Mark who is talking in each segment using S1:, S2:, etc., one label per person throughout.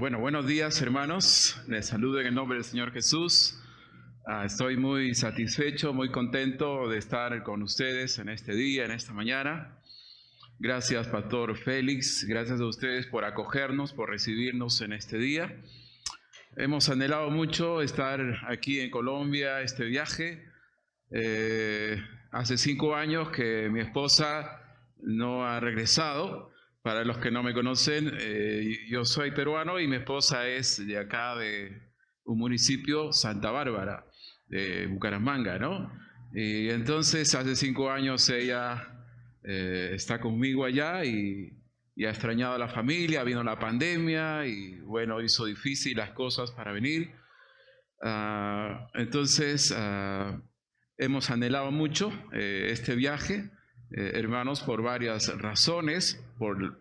S1: Bueno, buenos días, hermanos. Les saludo en el nombre del Señor Jesús. Estoy muy satisfecho, muy contento de estar con ustedes en este día, en esta mañana. Gracias, Pastor Félix. Gracias a ustedes por acogernos, por recibirnos en este día. Hemos anhelado mucho estar aquí en Colombia, este viaje. Hace 5 años que mi esposa no ha regresado. Para los que no me conocen, yo soy peruano y mi esposa es de acá, de un municipio, Santa Bárbara, de Bucaramanga, ¿no? Y entonces hace 5 años ella está conmigo allá y ha extrañado a la familia, vino la pandemia y bueno, hizo difícil las cosas para venir. Entonces hemos anhelado mucho este viaje. Hermanos, por varias razones,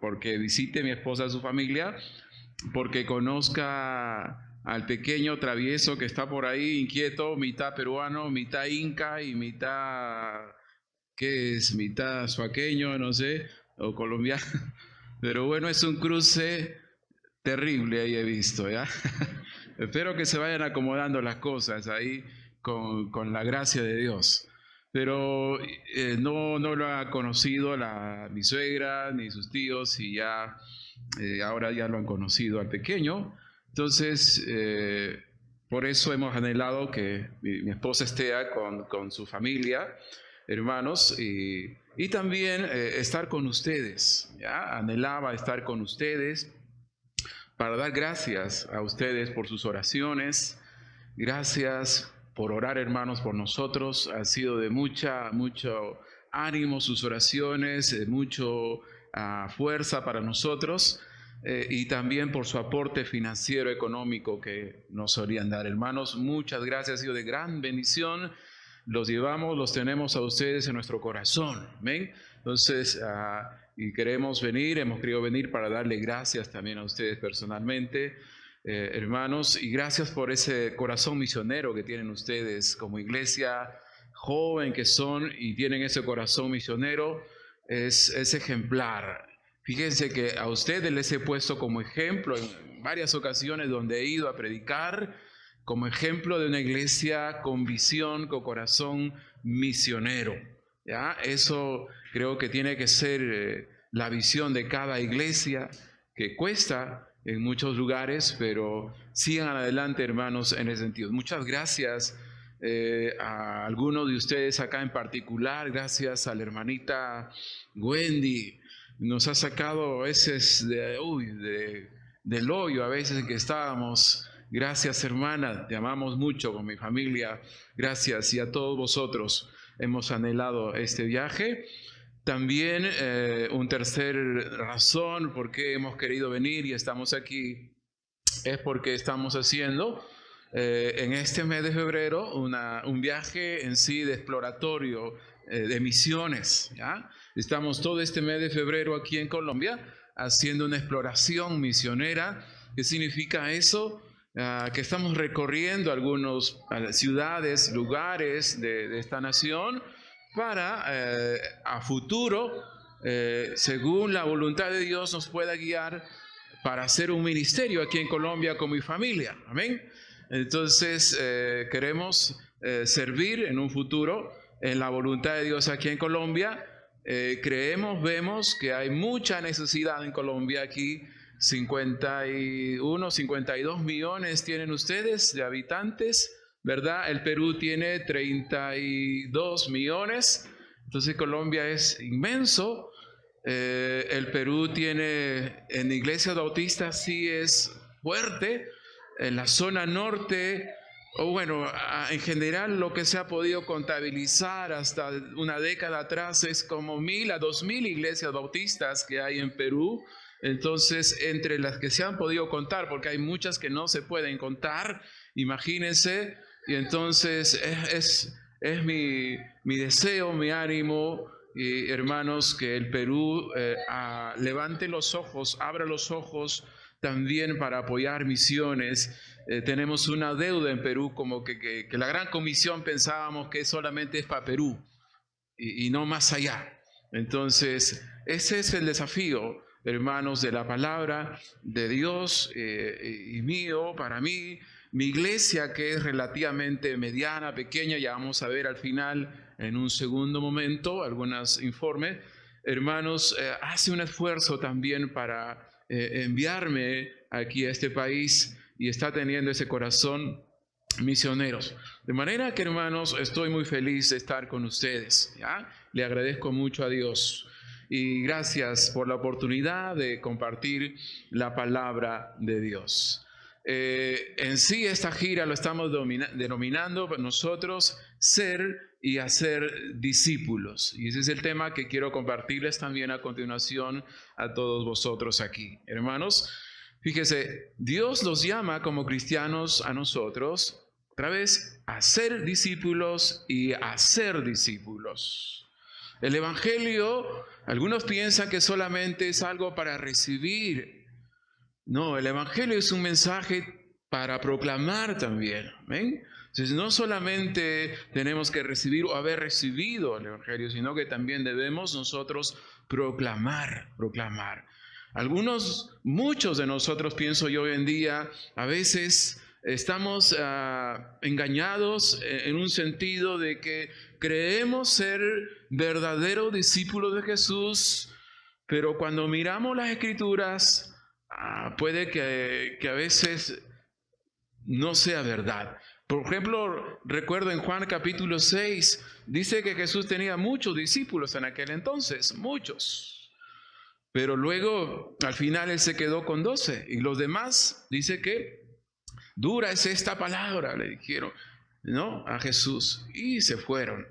S1: porque visite mi esposa a su familia, porque conozca al pequeño travieso que está por ahí, inquieto, mitad peruano, mitad inca y mitad, ¿qué es? Mitad suaqueño, no sé, o colombiano. Pero bueno, es un cruce terrible ahí he visto, ¿ya? Espero que se vayan acomodando las cosas ahí con la gracia de Dios. Pero no lo ha conocido mi suegra ni sus tíos y ahora ya lo han conocido al pequeño. Entonces, por eso hemos anhelado que mi esposa esté con su familia, hermanos, y también estar con ustedes. ¿Ya? Anhelaba estar con ustedes para dar gracias a ustedes por sus oraciones. Gracias por orar, hermanos, por nosotros. Ha sido de mucho ánimo sus oraciones, de mucho fuerza para nosotros, y también por su aporte financiero, económico que nos solían dar. Hermanos, muchas gracias, ha sido de gran bendición. Los llevamos, los tenemos a ustedes en nuestro corazón. ¿Ven? Entonces, y queremos venir, hemos querido venir para darle gracias también a ustedes personalmente. Hermanos, y gracias por ese corazón misionero que tienen ustedes como iglesia joven que son y tienen ese corazón misionero, es ejemplar. Fíjense que a ustedes les he puesto como ejemplo en varias ocasiones donde he ido a predicar, como ejemplo de una iglesia con visión, con corazón misionero. ¿Ya? Eso creo que tiene que ser la visión de cada iglesia, que cuesta en muchos lugares, pero sigan adelante, hermanos, en ese sentido. Muchas gracias a algunos de ustedes acá en particular. Gracias a la hermanita Wendy. Nos ha sacado a veces del hoyo a veces en que estábamos. Gracias, hermana, te amamos mucho con mi familia. Gracias, y a todos vosotros hemos anhelado este viaje. También un tercer razón por qué hemos querido venir y estamos aquí es porque estamos haciendo en este mes de febrero un viaje en sí de exploratorio, de misiones. ¿Ya? Estamos todo este mes de febrero aquí en Colombia haciendo una exploración misionera. ¿Qué significa eso? Que estamos recorriendo algunas ciudades, lugares de esta nación para a futuro, según la voluntad de Dios, nos pueda guiar para hacer un ministerio aquí en Colombia con mi familia. Amén. Entonces queremos servir en un futuro en la voluntad de Dios aquí en Colombia. Vemos que hay mucha necesidad en Colombia aquí. 51, 52 millones tienen ustedes de habitantes, ¿verdad? El Perú tiene 32 millones, entonces Colombia es inmenso. El Perú tiene, en iglesias bautistas sí es fuerte, en la zona norte, o bueno, en general lo que se ha podido contabilizar hasta una década atrás es como 1,000 a 2,000 iglesias bautistas que hay en Perú. Entonces, entre las que se han podido contar, porque hay muchas que no se pueden contar, imagínense, y entonces es mi deseo, mi ánimo, y hermanos, que el Perú levante los ojos, abra los ojos también para apoyar misiones. Tenemos una deuda en Perú, como que la Gran Comisión pensábamos que solamente es para Perú y no más allá. Entonces, ese es el desafío. hermanos, de la palabra de Dios y mío, para mí, mi iglesia, que es relativamente mediana, pequeña, ya vamos a ver al final, en un segundo momento, algunos informes. Hermanos, hace un esfuerzo también para enviarme aquí a este país y está teniendo ese corazón misioneros. De manera que, hermanos, estoy muy feliz de estar con ustedes, ¿ya? Le agradezco mucho a Dios y gracias por la oportunidad de compartir la palabra de Dios. En sí, esta gira lo estamos denominando nosotros ser y hacer discípulos. Y ese es el tema que quiero compartirles también a continuación a todos vosotros aquí. Hermanos, fíjese, Dios nos llama como cristianos a nosotros, otra vez, a ser discípulos y a ser discípulos. El Evangelio, algunos piensan que solamente es algo para recibir. No, el Evangelio es un mensaje para proclamar también. ¿Ven? Entonces, no solamente tenemos que recibir o haber recibido el Evangelio, sino que también debemos nosotros proclamar. Muchos de nosotros, pienso yo hoy en día, a veces estamos engañados en un sentido de que creemos ser verdaderos discípulos de Jesús, pero cuando miramos las Escrituras, puede que a veces no sea verdad. Por ejemplo, recuerdo en Juan capítulo 6, dice que Jesús tenía muchos discípulos en aquel entonces, muchos. Pero luego, al final, Él se quedó con 12. Y los demás, dice que dura es esta palabra, le dijeron, ¿no? A Jesús. Y se fueron.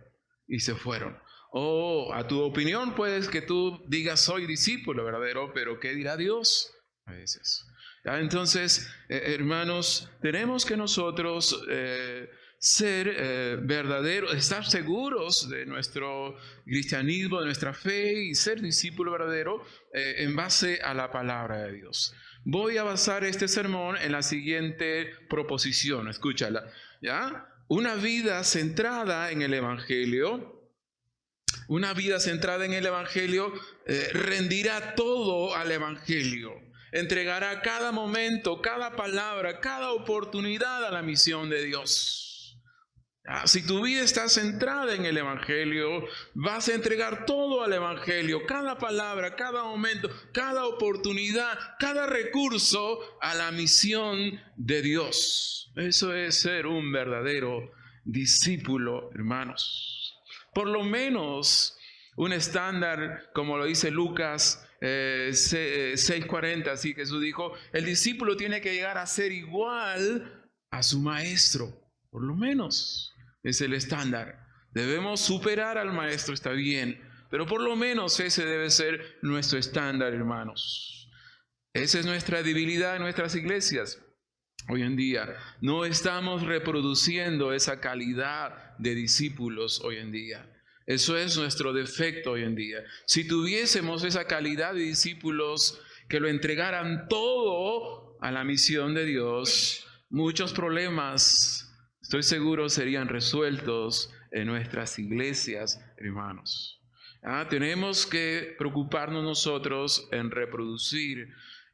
S1: Oh, a tu opinión, pues, que tú digas, soy discípulo verdadero, pero ¿qué dirá Dios? A veces. Entonces, hermanos, tenemos que nosotros ser verdaderos, estar seguros de nuestro cristianismo, de nuestra fe y ser discípulo verdadero en base a la palabra de Dios. Voy a basar este sermón en la siguiente proposición, escúchala, ¿ya? Una vida centrada en el Evangelio. Una vida centrada en el Evangelio rendirá todo al Evangelio. Entregará cada momento, cada palabra, cada oportunidad a la misión de Dios. Si tu vida está centrada en el Evangelio, vas a entregar todo al Evangelio, cada palabra, cada momento, cada oportunidad, cada recurso a la misión de Dios. Eso es ser un verdadero discípulo, hermanos. Por lo menos un estándar, como lo dice Lucas 6:40, así Jesús dijo, el discípulo tiene que llegar a ser igual a su maestro, por lo menos es el estándar. Debemos superar al maestro, está bien, pero por lo menos ese debe ser nuestro estándar, hermanos. Esa es nuestra debilidad en nuestras iglesias. Hoy en día no estamos reproduciendo esa calidad de discípulos hoy en día. Eso es nuestro defecto hoy en día. Si tuviésemos esa calidad de discípulos que lo entregaran todo a la misión de Dios, muchos problemas, estoy seguro, serían resueltos en nuestras iglesias, hermanos. Tenemos que preocuparnos nosotros en reproducir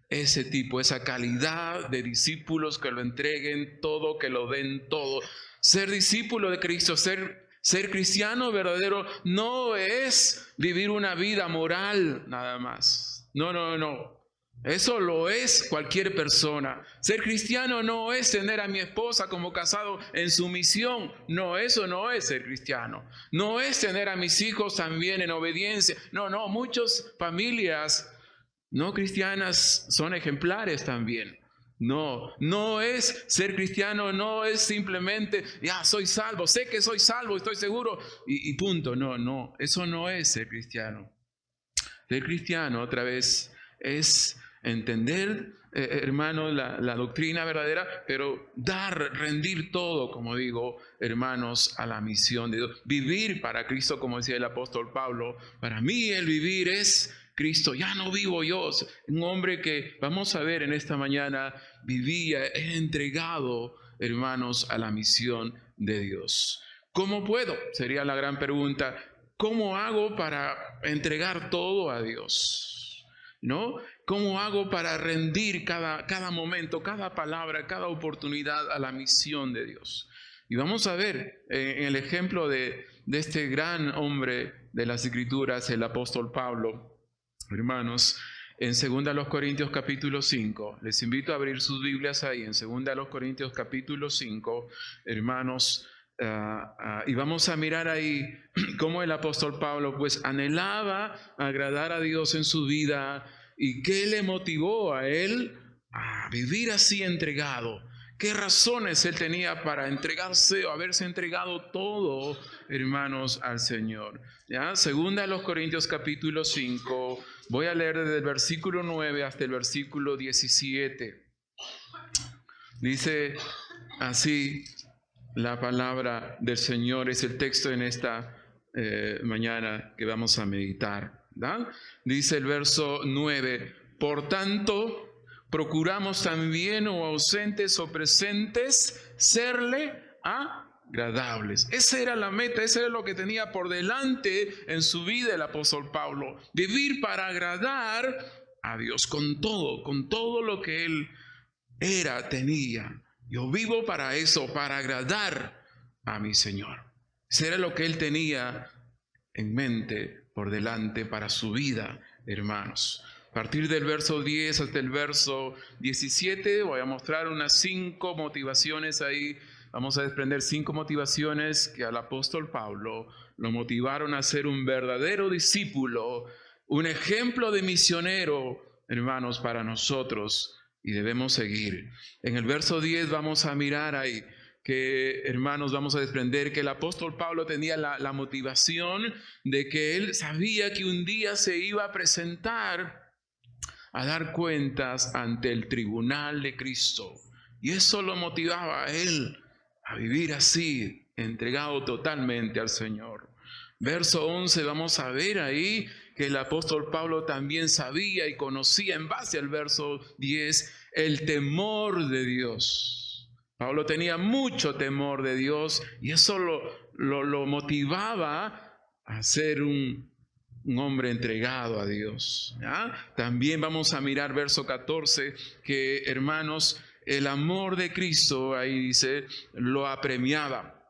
S1: ese tipo, esa calidad de discípulos que lo entreguen todo, que lo den todo. Ser discípulo de Cristo, ser cristiano verdadero no es vivir una vida moral nada más. No. Eso lo es cualquier persona. Ser cristiano no es tener a mi esposa como casado en sumisión. No, eso no es ser cristiano. No es tener a mis hijos también en obediencia. No, muchas familias no cristianas son ejemplares también. No es ser cristiano, no es simplemente, ya soy salvo, sé que soy salvo, estoy seguro y punto. No, eso no es ser cristiano. Ser cristiano, otra vez, es entender, hermano, la doctrina verdadera, pero rendir todo, como digo, hermanos, a la misión de Dios. Vivir para Cristo, como decía el apóstol Pablo. Para mí el vivir es Cristo, ya no vivo yo. Un hombre que, vamos a ver en esta mañana, vivía entregado, hermanos, a la misión de Dios. ¿Cómo puedo? Sería la gran pregunta. ¿Cómo hago para entregar todo a Dios? ¿no? ¿Cómo hago para rendir cada momento, cada palabra, cada oportunidad a la misión de Dios? Y vamos a ver en el ejemplo de este gran hombre de las Escrituras, el apóstol Pablo, hermanos, en 2 Corintios capítulo 5. Les invito a abrir sus Biblias ahí, en 2 Corintios capítulo 5, hermanos. Y vamos a mirar ahí cómo el apóstol Pablo pues anhelaba agradar a Dios en su vida y qué le motivó a él a vivir así entregado. ¿Qué razones él tenía para entregarse o haberse entregado todo, hermanos, al Señor? ¿Ya? 2 Corintios capítulo 5, voy a leer desde el versículo 9 hasta el versículo 17. Dice así la palabra del Señor, es el texto en esta mañana que vamos a meditar, ¿verdad? Dice el verso 9, por tanto, procuramos también, o ausentes o presentes, serle agradables. Esa era la meta, eso era lo que tenía por delante en su vida el apóstol Pablo. Vivir para agradar a Dios con todo lo que él tenía. Yo vivo para eso, para agradar a mi Señor. Eso era lo que él tenía en mente por delante para su vida, hermanos. A partir del verso 10 hasta el verso 17 voy a mostrar unas 5 motivaciones ahí. Vamos a desprender 5 motivaciones que al apóstol Pablo lo motivaron a ser un verdadero discípulo, un ejemplo de misionero, hermanos, para nosotros, y debemos seguir. En el verso 10 vamos a mirar ahí que, hermanos, vamos a desprender que el apóstol Pablo tenía la motivación de que él sabía que un día se iba a presentar a dar cuentas ante el tribunal de Cristo. Y eso lo motivaba a él a vivir así, entregado totalmente al Señor. Verso 11, vamos a ver ahí que el apóstol Pablo también sabía y conocía en base al verso 10 el temor de Dios. Pablo tenía mucho temor de Dios y eso lo motivaba a ser un hombre entregado a Dios, ¿ya? También vamos a mirar verso 14 que, hermanos, el amor de Cristo, ahí dice, lo apremiaba,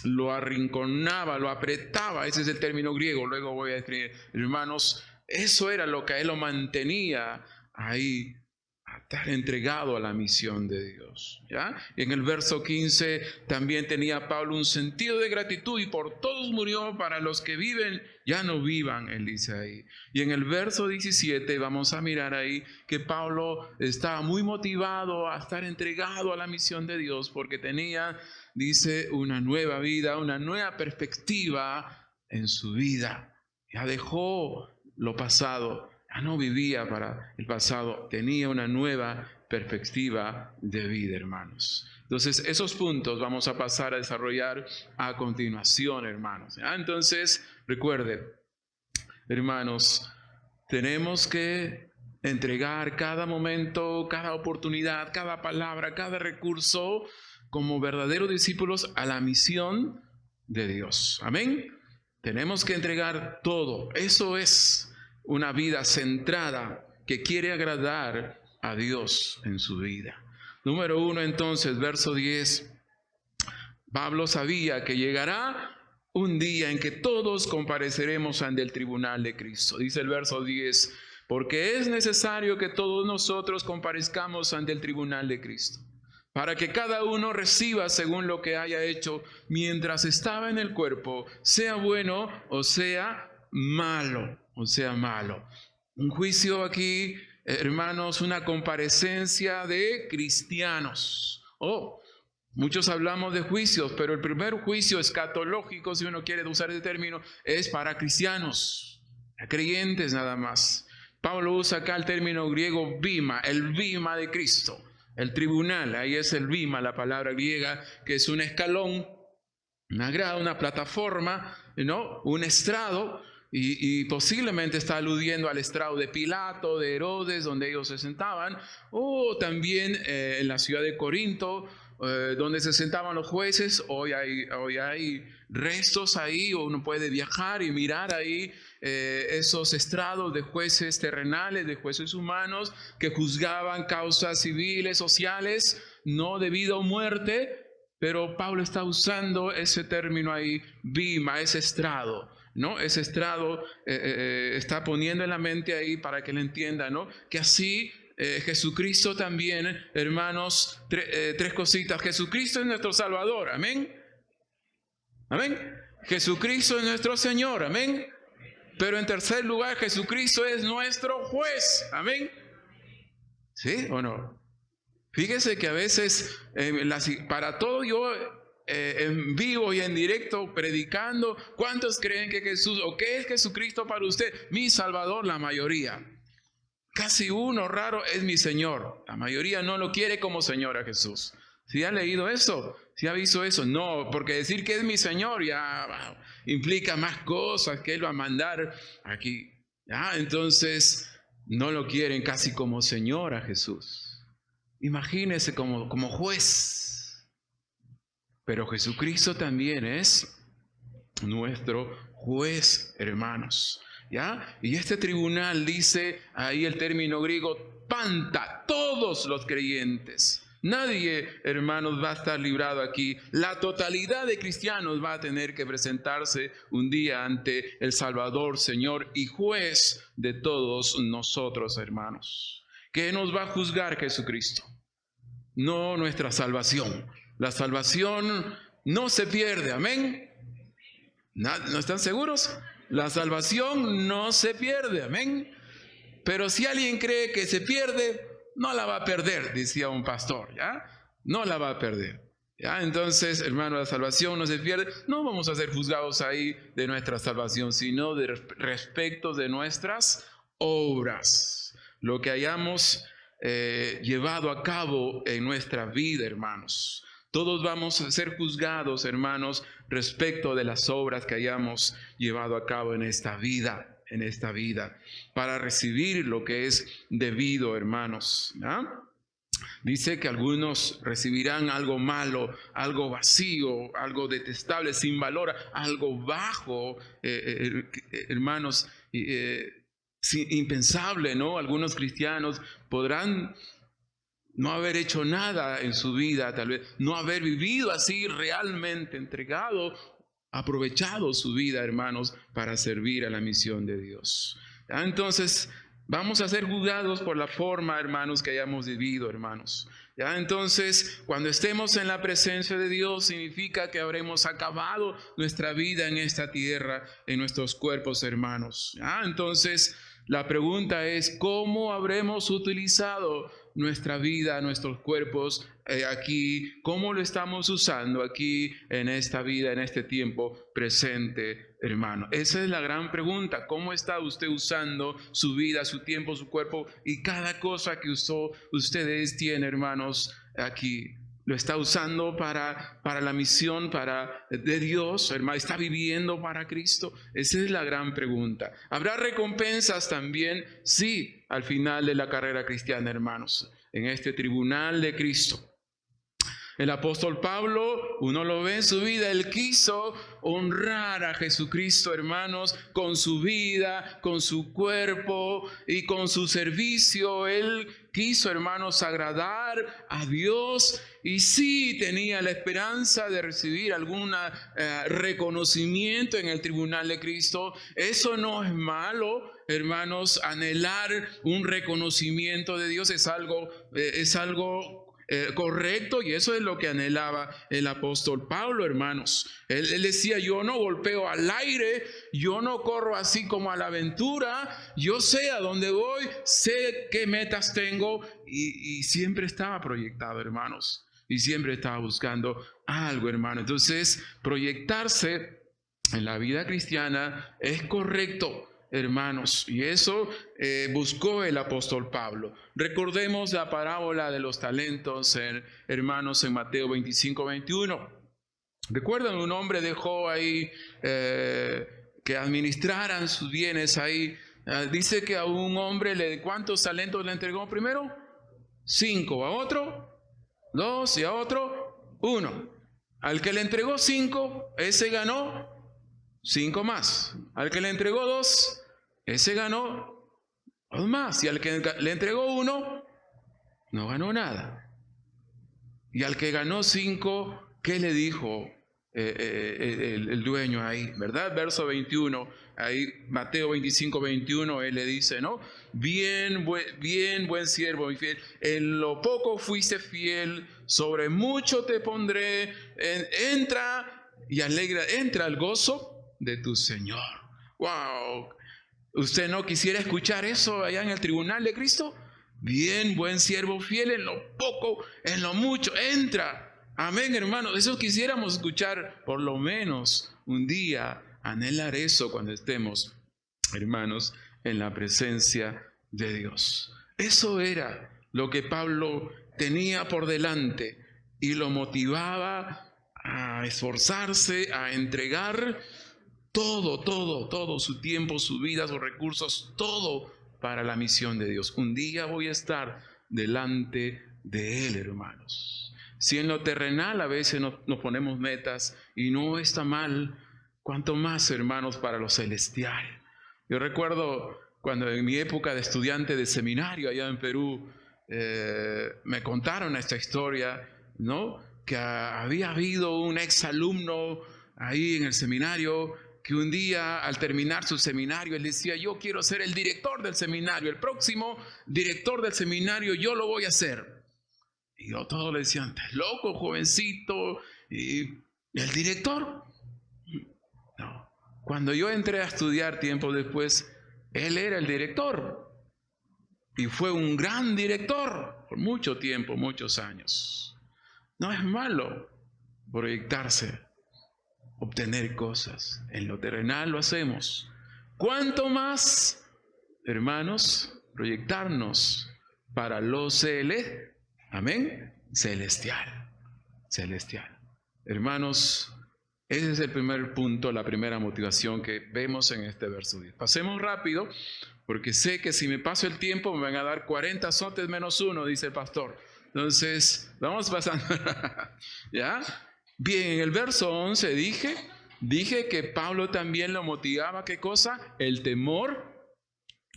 S1: lo arrinconaba, lo apretaba. Ese es el término griego, luego voy a escribir. Hermanos, eso era lo que a él lo mantenía ahí, a estar entregado a la misión de Dios, ¿ya? Y en el verso 15 también tenía Pablo un sentido de gratitud, y por todos murió, para los que viven ya no vivan, él dice ahí. Y en el verso 17 vamos a mirar ahí que Pablo estaba muy motivado a estar entregado a la misión de Dios porque tenía, dice, una nueva vida, una nueva perspectiva en su vida. Ya dejó lo pasado, ya no vivía para el pasado, tenía una nueva perspectiva de vida, hermanos. Entonces, esos puntos vamos a pasar a desarrollar a continuación, hermanos. Entonces, recuerde, hermanos, tenemos que entregar cada momento, cada oportunidad, cada palabra, cada recurso como verdaderos discípulos a la misión de Dios. Amén. Tenemos que entregar todo. Eso es una vida centrada que quiere agradar a Dios en su vida. Número 1, entonces, verso 10. Pablo sabía que llegará un día en que todos compareceremos ante el tribunal de Cristo. Dice el verso 10, porque es necesario que todos nosotros comparezcamos ante el tribunal de Cristo, para que cada uno reciba según lo que haya hecho mientras estaba en el cuerpo, sea bueno o sea malo, Un juicio aquí, hermanos, una comparecencia de cristianos. Muchos hablamos de juicios, pero el primer juicio escatológico, si uno quiere usar ese término, es para cristianos, creyentes nada más. Pablo usa acá el término griego bima, el bima de Cristo. El tribunal, ahí es el bima, la palabra griega, que es un escalón, una grada, una plataforma, ¿no? Un estrado, y posiblemente está aludiendo al estrado de Pilato, de Herodes, donde ellos se sentaban, o también en la ciudad de Corinto, donde se sentaban los jueces. Hoy hay restos ahí, o uno puede viajar y mirar ahí esos estrados de jueces terrenales, de jueces humanos, que juzgaban causas civiles, sociales, no debido a muerte, pero Pablo está usando ese término ahí, bima, ese estrado, ¿no? Ese estrado está poniendo en la mente ahí para que él entienda, ¿no? Que así Jesucristo también, hermanos, tres cositas. Jesucristo es nuestro Salvador, amén. Amén. Jesucristo es nuestro Señor, amén. Pero en tercer lugar, Jesucristo es nuestro juez, amén. ¿Sí o no? Fíjese que a veces, para todo yo en vivo y en directo predicando, ¿cuántos creen que Jesús, o qué es Jesucristo para usted? Mi Salvador, la mayoría. Casi uno raro es mi Señor. La mayoría no lo quiere como Señor a Jesús. ¿Sí ha leído eso? ¿Sí ha visto eso? No, porque decir que es mi Señor ya implica más cosas que Él va a mandar aquí. ¿Ya? Entonces, no lo quieren casi como Señor a Jesús. Imagínese como juez. Pero Jesucristo también es nuestro juez, hermanos. ¿Ya? Y este tribunal dice ahí el término griego, panta, todos los creyentes. Nadie, hermanos, va a estar librado aquí. La totalidad de cristianos va a tener que presentarse un día ante el Salvador, Señor y juez de todos nosotros, hermanos. ¿Qué nos va a juzgar Jesucristo? No nuestra salvación. La salvación no se pierde, amén. ¿No están seguros? La salvación no se pierde, amén. Pero si alguien cree que se pierde, no la va a perder, decía un pastor, ¿ya? No la va a perder, ¿ya? Entonces, hermano, la salvación no se pierde. No vamos a ser juzgados ahí de nuestra salvación, sino de respecto de nuestras obras. Lo que hayamos llevado a cabo en nuestra vida, hermanos. Todos vamos a ser juzgados, hermanos, respecto de las obras que hayamos llevado a cabo en esta vida, para recibir lo que es debido, hermanos. ¿Ya? Dice que algunos recibirán algo malo, algo vacío, algo detestable, sin valor, algo bajo, hermanos, impensable, ¿no? Algunos cristianos podrán no haber hecho nada en su vida, tal vez no haber vivido así realmente entregado, aprovechado su vida, hermanos, para servir a la misión de Dios. ¿Ya? Entonces, vamos a ser juzgados por la forma, hermanos, que hayamos vivido, hermanos. ¿Ya? Entonces, cuando estemos en la presencia de Dios, significa que habremos acabado nuestra vida en esta tierra, en nuestros cuerpos, hermanos. ¿Ya? Entonces, la pregunta es, ¿cómo habremos utilizado nuestra vida, nuestros cuerpos aquí? ¿Cómo lo estamos usando aquí en esta vida, en este tiempo presente, hermano? Esa es la gran pregunta. ¿Cómo está usted usando su vida, su tiempo, su cuerpo y cada cosa que ustedes tienen, hermanos, aquí? ¿Lo está usando para la misión de Dios, hermano? ¿Está viviendo para Cristo? Esa es la gran pregunta. ¿Habrá recompensas también? Sí, al final de la carrera cristiana, hermanos, en este tribunal de Cristo. El apóstol Pablo, uno lo ve en su vida, él quiso honrar a Jesucristo, hermanos, con su vida, con su cuerpo y con su servicio. Él quiso, hermanos, agradar a Dios y sí tenía la esperanza de recibir algún reconocimiento en el tribunal de Cristo. Eso no es malo, hermanos. Anhelar un reconocimiento de Dios es algo correcto, y eso es lo que anhelaba el apóstol Pablo, hermanos. Él decía, yo no golpeo al aire, yo no corro así como a la aventura, yo sé a dónde voy, sé qué metas tengo, y siempre estaba proyectado, hermanos, y siempre estaba buscando algo, hermano. Entonces, proyectarse en la vida cristiana es correcto, hermanos, y eso buscó el apóstol Pablo. Recordemos la parábola de los talentos, hermanos, en Mateo 25-21. ¿Recuerdan? Un hombre dejó ahí que administraran sus bienes ahí. Dice que a un hombre, ¿cuántos talentos le entregó primero? 5, a otro 2 y a otro 1. Al que le entregó 5, ese ganó 5 más. Al que le entregó 2, ese ganó 2 más. Y al que le entregó 1, no ganó nada. Y al que ganó 5, ¿qué le dijo el dueño ahí? ¿Verdad? Verso 21, ahí Mateo 25, 21, él le dice, ¿no? Bien, buen siervo y fiel. En lo poco fuiste fiel, sobre mucho te pondré. Entra y alegra, entra al gozo de tu Señor. ¡Wow! ¿Usted no quisiera escuchar eso allá en el tribunal de Cristo? Bien, buen siervo fiel, en lo poco, en lo mucho, entra. Amén, hermanos. Eso quisiéramos escuchar por lo menos un día, anhelar eso cuando estemos, hermanos, en la presencia de Dios. Eso era lo que Pablo tenía por delante y lo motivaba a esforzarse, a entregar todo su tiempo, su vida, sus recursos, todo para la misión de Dios. Un día voy a estar delante de Él, hermanos. Si en lo terrenal a veces nos ponemos metas y no está mal, cuanto más, hermanos, para lo celestial. Yo recuerdo cuando en mi época de estudiante de seminario allá en Perú, me contaron esta historia, ¿no? Que había habido un exalumno ahí en el seminario que un día al terminar su seminario él decía: yo quiero ser el director del seminario, el próximo director del seminario yo lo voy a hacer. Y todos le decían: estás loco, jovencito. Y el director, no. Cuando yo entré a estudiar tiempo después, él era el director y fue un gran director por mucho tiempo, muchos años. No es malo proyectarse, obtener cosas. En lo terrenal lo hacemos. ¿Cuánto más, hermanos, proyectarnos para lo amén, celestial? Hermanos, ese es el primer punto, la primera motivación que vemos en este verso 10. Pasemos rápido, porque sé que si me paso el tiempo me van a dar 40 azotes menos 1, dice el pastor. Entonces, vamos pasando. ¿Ya? Bien, en el verso 11 dije que Pablo también lo motivaba, ¿qué cosa? El temor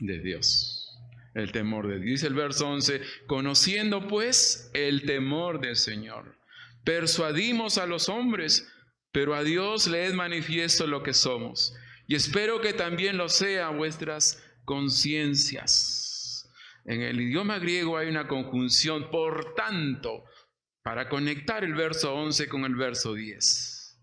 S1: de Dios. El temor de Dios. Dice el verso 11, conociendo pues el temor del Señor, persuadimos a los hombres, pero a Dios le es manifiesto lo que somos. Y espero que también lo sea vuestras conciencias. En el idioma griego hay una conjunción, por tanto, para conectar el verso 11 con el verso 10.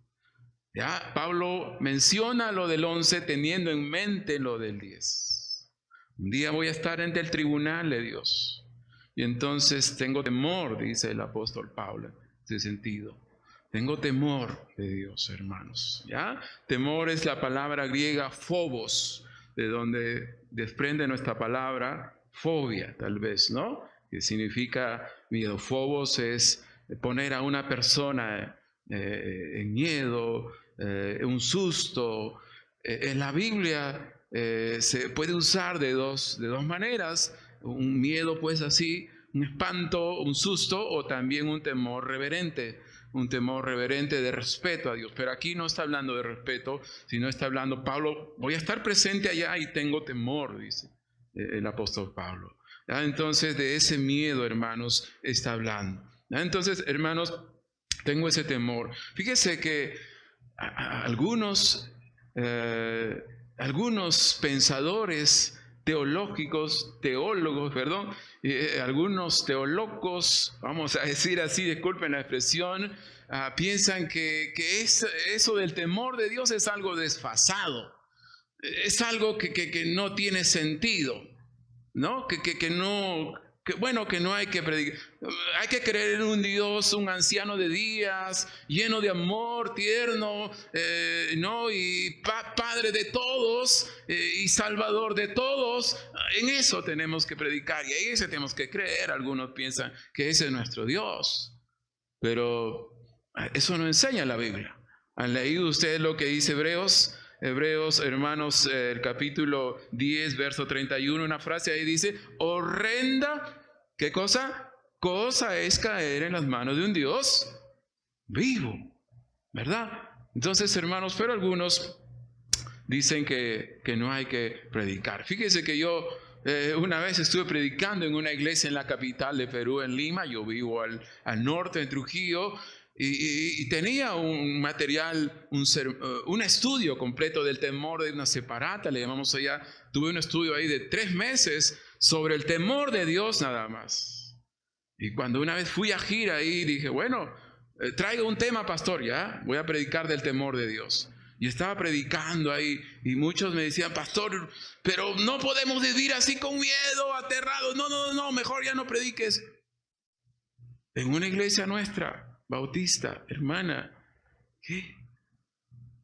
S1: ¿Ya? Pablo menciona lo del 11 teniendo en mente lo del 10. Un día voy a estar ante el tribunal de Dios. Y entonces tengo temor, dice el apóstol Pablo, en ese sentido. Tengo temor de Dios, hermanos. ¿Ya? Temor es la palabra griega phobos, de donde desprende nuestra palabra fobia, tal vez, ¿no? Que significa miedo. Phobos es poner a una persona en miedo, un susto. En la Biblia se puede usar de dos maneras. Un miedo, pues así, un espanto, un susto, o también un temor reverente. Un temor reverente de respeto a Dios. Pero aquí no está hablando de respeto, sino está hablando, Pablo, voy a estar presente allá y tengo temor, dice el apóstol Pablo. ¿Ya? Entonces de ese miedo, hermanos, está hablando. ¿Ya? Entonces, hermanos, tengo ese temor. Fíjese que algunos pensadores teólogos, algunos teólogos, vamos a decir así, disculpen la expresión, piensan que eso del temor de Dios es algo desfasado, es algo que no tiene sentido, ¿no? Que no hay que predicar. Hay que creer en un Dios, un anciano de días, lleno de amor, tierno, ¿no? Y Padre de todos y Salvador de todos. En eso tenemos que predicar y en eso tenemos que creer. Algunos piensan que ese es nuestro Dios, pero eso no enseña la Biblia. ¿Han leído ustedes lo que dice Hebreos, hermanos, el capítulo 10, verso 31, una frase ahí dice: horrenda, ¿qué cosa? Cosa es caer en las manos de un Dios vivo, ¿verdad? Entonces, hermanos, pero algunos dicen que no hay que predicar. Fíjese que yo una vez estuve predicando en una iglesia en la capital de Perú, en Lima. Yo vivo al norte, en Trujillo, y tenía un material, un estudio completo del temor de una separata, le llamamos allá. Tuve un estudio ahí de 3 meses sobre el temor de Dios nada más. Y cuando una vez fui a gira ahí, dije, bueno, traiga un tema, pastor, ya, voy a predicar del temor de Dios. Y estaba predicando ahí y muchos me decían, pastor, pero no podemos vivir así con miedo, aterrados. No, mejor ya no prediques. En una iglesia nuestra, bautista, hermana, ¿qué?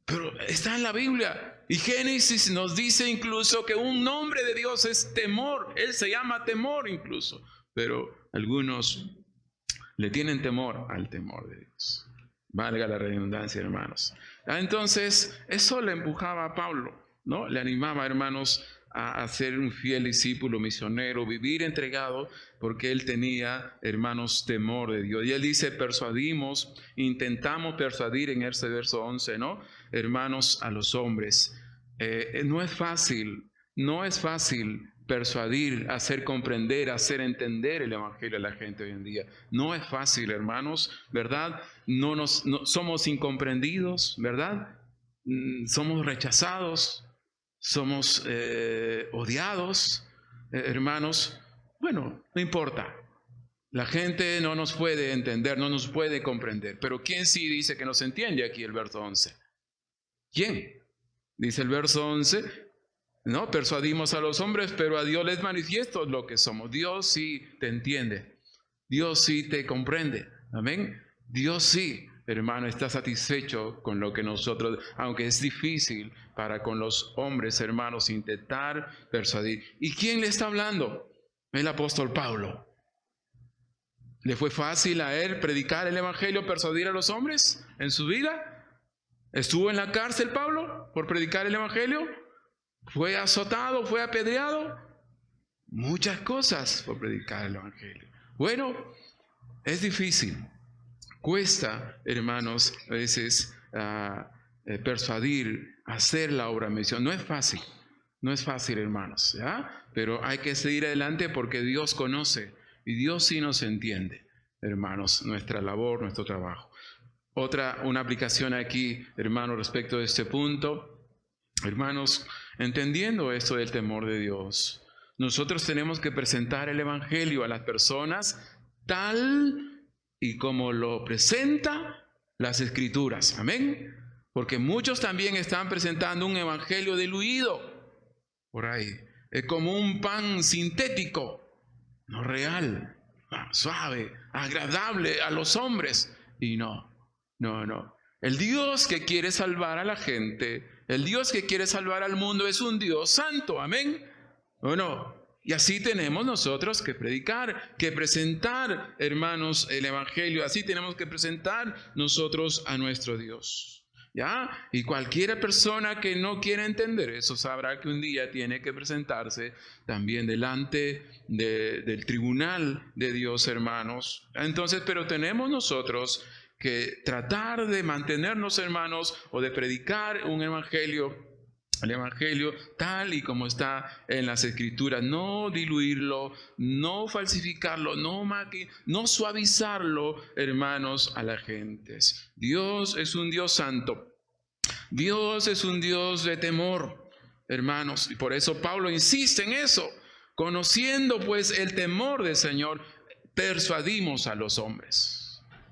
S1: Pero está en la Biblia. Y Génesis nos dice incluso que un nombre de Dios es temor. Él se llama temor incluso. Pero algunos le tienen temor al temor de Dios. Valga la redundancia, hermanos. Entonces, eso le empujaba a Pablo, ¿no? Le animaba, hermanos, a ser un fiel discípulo, misionero, vivir entregado, porque él tenía, hermanos, temor de Dios. Y él dice, intentamos persuadir en ese verso 11, ¿no? Hermanos, a los hombres. No es fácil persuadir, hacer comprender, hacer entender el evangelio a la gente hoy en día. No es fácil, hermanos, ¿verdad? No somos incomprendidos, ¿verdad? Somos rechazados, somos odiados, hermanos. Bueno, no importa. La gente no nos puede entender, no nos puede comprender. Pero ¿quién sí dice que nos entiende aquí el verso 11? ¿Quién? Dice el verso 11, no, persuadimos a los hombres, pero a Dios les manifiesto lo que somos. Dios sí te entiende. Dios sí te comprende. Amén. Dios sí, hermano, está satisfecho con lo que nosotros, aunque es difícil para con los hombres, hermanos, intentar persuadir. ¿Y quién le está hablando? El apóstol Pablo. ¿Le fue fácil a él predicar el evangelio, persuadir a los hombres en su vida? ¿Estuvo en la cárcel Pablo por predicar el evangelio? ¿Fue azotado? ¿Fue apedreado? Muchas cosas por predicar el evangelio. Bueno, es difícil. Cuesta, hermanos, a veces persuadir, hacer la obra misión. No es fácil. No es fácil, hermanos, ¿ya? Pero hay que seguir adelante porque Dios conoce y Dios sí nos entiende, hermanos, nuestra labor, nuestro trabajo. Una aplicación aquí, hermanos, respecto de este punto. Hermanos, entendiendo esto del temor de Dios, nosotros tenemos que presentar el evangelio a las personas tal y como lo presenta las escrituras. Amén. Porque muchos también están presentando un evangelio diluido por ahí. Es como un pan sintético, no real, suave, agradable a los hombres. Y no. El Dios que quiere salvar a la gente, el Dios que quiere salvar al mundo es un Dios santo. Amén. ¿O no? Y así tenemos nosotros que predicar, que presentar, hermanos, el evangelio. Así tenemos que presentar nosotros a nuestro Dios. ¿Ya? Y cualquier persona que no quiera entender eso sabrá que un día tiene que presentarse también delante del tribunal de Dios, hermanos. Entonces, pero tenemos nosotros que tratar de mantenernos, hermanos, o de predicar un evangelio, el evangelio tal y como está en las escrituras, no diluirlo, no falsificarlo, no suavizarlo, hermanos, a la gente. Dios es un Dios santo. Dios es un Dios de temor, hermanos, y por eso Pablo insiste en eso. Conociendo pues el temor del Señor, persuadimos a los hombres.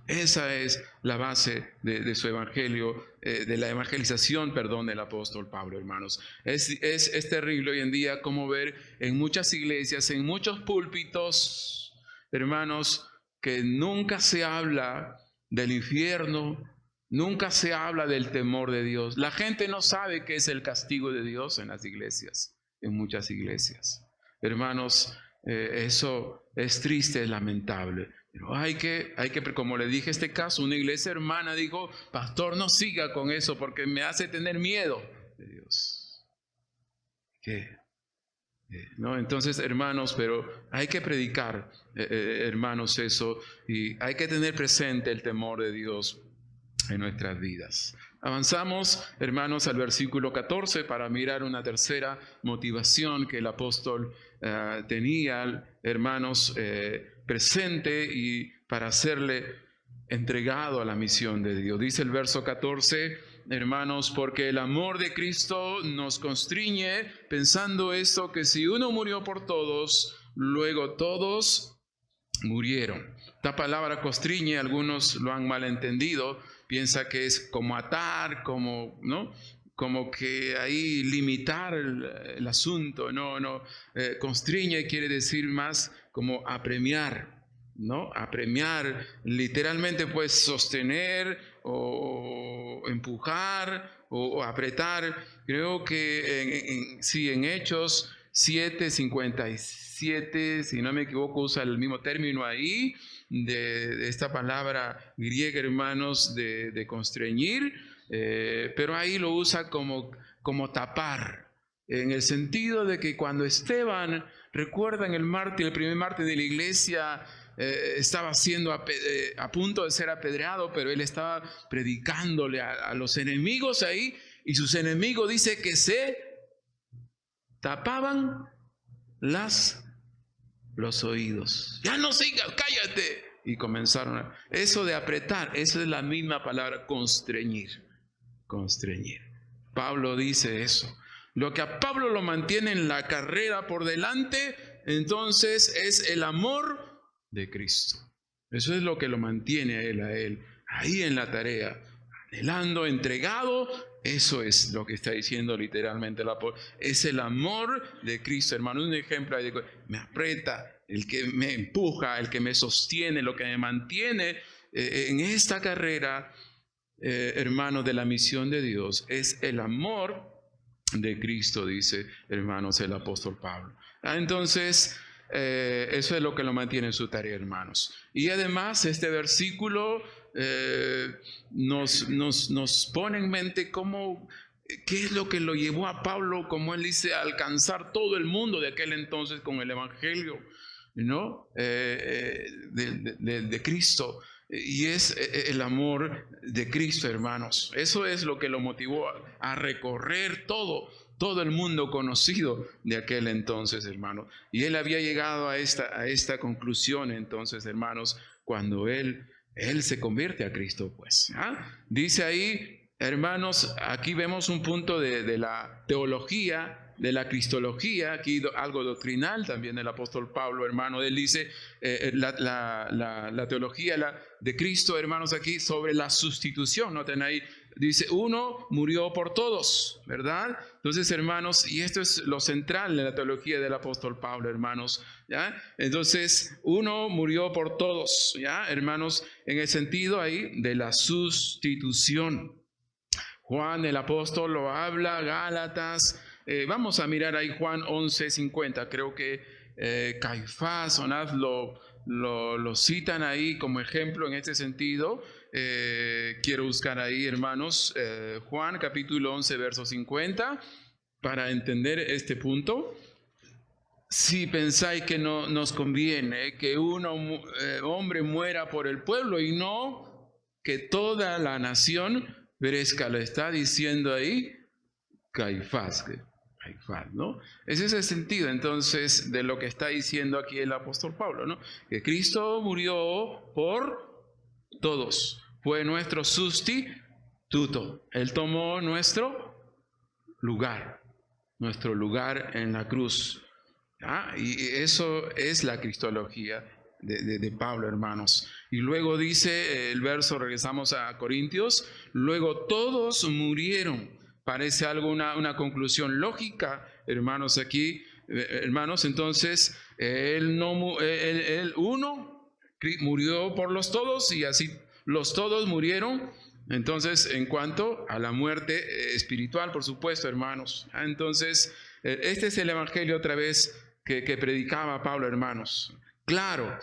S1: Esa es la base de su evangelio, de la evangelización, del apóstol Pablo, hermanos. Es terrible hoy en día como ver en muchas iglesias, en muchos púlpitos, hermanos, que nunca se habla del infierno, nunca se habla del temor de Dios. La gente no sabe qué es el castigo de Dios en las iglesias, en muchas iglesias. Hermanos, eso es triste, es lamentable. Pero hay que, como le dije este caso, una iglesia hermana dijo, pastor, no siga con eso porque me hace tener miedo de Dios. ¿Qué? ¿No? Entonces, hermanos, pero hay que predicar, hermanos, eso, y hay que tener presente el temor de Dios en nuestras vidas. Avanzamos, hermanos, al versículo 14 para mirar una tercera motivación que el apóstol tenía, hermanos, presente y para hacerle entregado a la misión de Dios. Dice el verso 14, hermanos, porque el amor de Cristo nos constriñe, pensando esto, que si uno murió por todos, luego todos murieron. Esta palabra constriñe, algunos lo han malentendido, piensa que es como atar, como, ¿no? Como que ahí limitar el asunto. No, constriñe quiere decir más como apremiar, ¿no? Apremiar, literalmente pues sostener o empujar o apretar. Creo que en Hechos 7:57, si no me equivoco, usa el mismo término ahí, de esta palabra griega, hermanos, de constreñir, pero ahí lo usa como tapar, en el sentido de que cuando Esteban, recuerdan el primer mártir de la iglesia, estaba siendo a punto de ser apedreado, pero él estaba predicándole a los enemigos ahí, y sus enemigos dice que se tapaban los oídos. Ya no sigas, cállate. Y comenzaron eso de apretar, eso es la misma palabra, constreñir. Constreñir. Pablo dice eso. Lo que a Pablo lo mantiene en la carrera por delante, entonces es el amor de Cristo. Eso es lo que lo mantiene a él ahí en la tarea, anhelando, entregado. Eso es lo que está diciendo literalmente el apóstol. Es el amor de Cristo, hermano. Un ejemplo de me aprieta, el que me empuja, el que me sostiene, lo que me mantiene en esta carrera, hermano, de la misión de Dios, es el amor de Cristo, dice, hermanos, el apóstol Pablo. Entonces, eso es lo que lo mantiene en su tarea, hermanos. Y además, este versículo nos pone en mente qué es lo que lo llevó a Pablo, como él dice, a alcanzar todo el mundo de aquel entonces con el evangelio, ¿no? De Cristo. Y es el amor de Cristo, hermanos. Eso es lo que lo motivó a recorrer todo el mundo conocido de aquel entonces, hermanos. Y él había llegado a esta conclusión, entonces, hermanos, cuando él se convierte a Cristo, pues. Dice ahí, hermanos, aquí vemos un punto de la teología, de la cristología, aquí algo doctrinal también del apóstol Pablo, hermano. Él dice la teología de Cristo, hermanos, aquí sobre la sustitución. Noten ahí, dice, uno murió por todos, ¿verdad? Entonces, hermanos, y esto es lo central de la teología del apóstol Pablo, hermanos, ¿ya? Entonces, uno murió por todos, ¿ya? Hermanos, en el sentido ahí de la sustitución. Juan el apóstol lo habla, Gálatas. Vamos a mirar ahí Juan 11:50. Creo que Caifás, Onás lo citan ahí como ejemplo en este sentido. Quiero buscar ahí, hermanos, Juan capítulo 11, verso 50, para entender este punto. Si pensáis que no nos conviene que un hombre muera por el pueblo y no que toda la nación perezca, lo está diciendo ahí Caifás, ¿no? Ese es el sentido entonces de lo que está diciendo aquí el apóstol Pablo, ¿no? Que Cristo murió por todos, fue nuestro sustituto. Él tomó nuestro lugar en la cruz. Y eso es la cristología de Pablo, hermanos. Y luego dice el verso, regresamos a Corintios, luego todos murieron. Parece algo una conclusión lógica, hermanos, aquí, hermanos. Entonces, uno murió por los todos y así los todos murieron. Entonces, en cuanto a la muerte espiritual, por supuesto, hermanos. Entonces, este es el evangelio otra vez que predicaba Pablo, hermanos. Claro,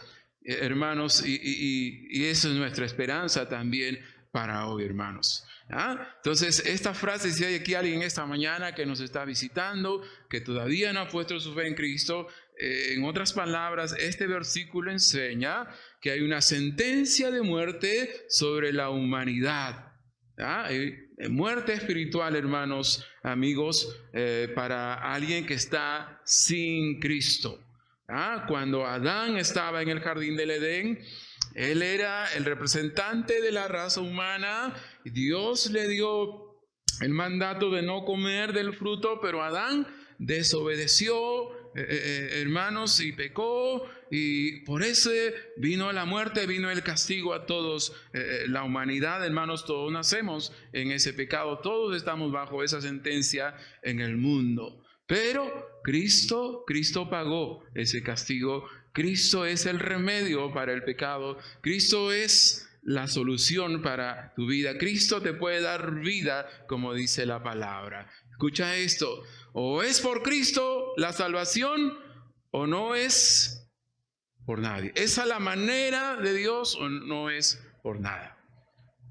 S1: hermanos, y eso es nuestra esperanza también para hoy, hermanos. Entonces, esta frase, si hay aquí alguien esta mañana que nos está visitando, que todavía no ha puesto su fe en Cristo, en otras palabras, este versículo enseña que hay una sentencia de muerte sobre la humanidad. Muerte espiritual, hermanos, amigos, para alguien que está sin Cristo. Cuando Adán estaba en el jardín del Edén, él era el representante de la raza humana. Dios le dio el mandato de no comer del fruto, pero Adán desobedeció, hermanos, y pecó, y por eso vino la muerte, vino el castigo a todos. La humanidad, hermanos, todos nacemos en ese pecado, todos estamos bajo esa sentencia en el mundo. Pero Cristo pagó ese castigo. Cristo es el remedio para el pecado. Cristo es la solución para tu vida. Cristo te puede dar vida, como dice la palabra. Escucha esto: o es por Cristo la salvación, o no es por nadie. ¿Esa es la manera de Dios o no es por nada?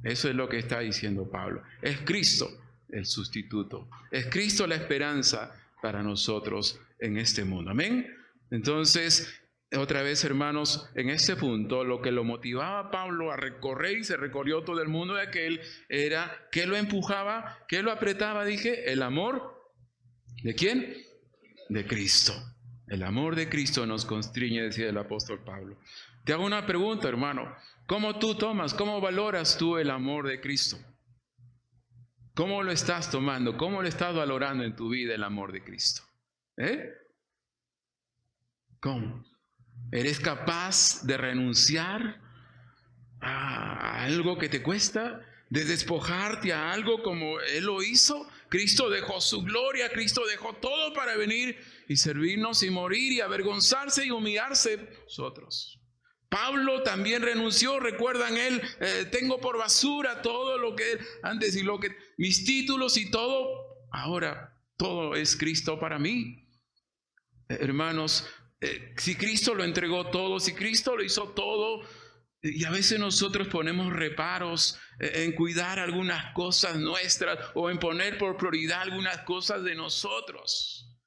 S1: Eso es lo que está diciendo Pablo. Es Cristo el sustituto. Es Cristo la esperanza para nosotros en este mundo. Amén. Entonces, otra vez, hermanos, en este punto, lo que lo motivaba a Pablo a recorrer, y se recorrió todo el mundo de aquel, era ¿qué lo empujaba? ¿Qué lo apretaba? Dije, el amor. ¿De quién? De Cristo. El amor de Cristo nos constriñe, decía el apóstol Pablo. Te hago una pregunta, hermano. ¿Cómo tú tomas, cómo valoras tú el amor de Cristo? ¿Cómo lo estás tomando? ¿Cómo lo estás valorando en tu vida el amor de Cristo? ¿Cómo? ¿Eres capaz de renunciar a algo que te cuesta? ¿De despojarte a algo como Él lo hizo? Cristo dejó su gloria, Cristo dejó todo para venir y servirnos y morir y avergonzarse y humillarse nosotros. Pablo también renunció, recuerdan él, tengo por basura todo lo que antes y lo que mis títulos y todo, ahora todo es Cristo para mí. Hermanos, si Cristo lo entregó todo, si Cristo lo hizo todo, y a veces nosotros ponemos reparos en cuidar algunas cosas nuestras o en poner por prioridad algunas cosas de nosotros.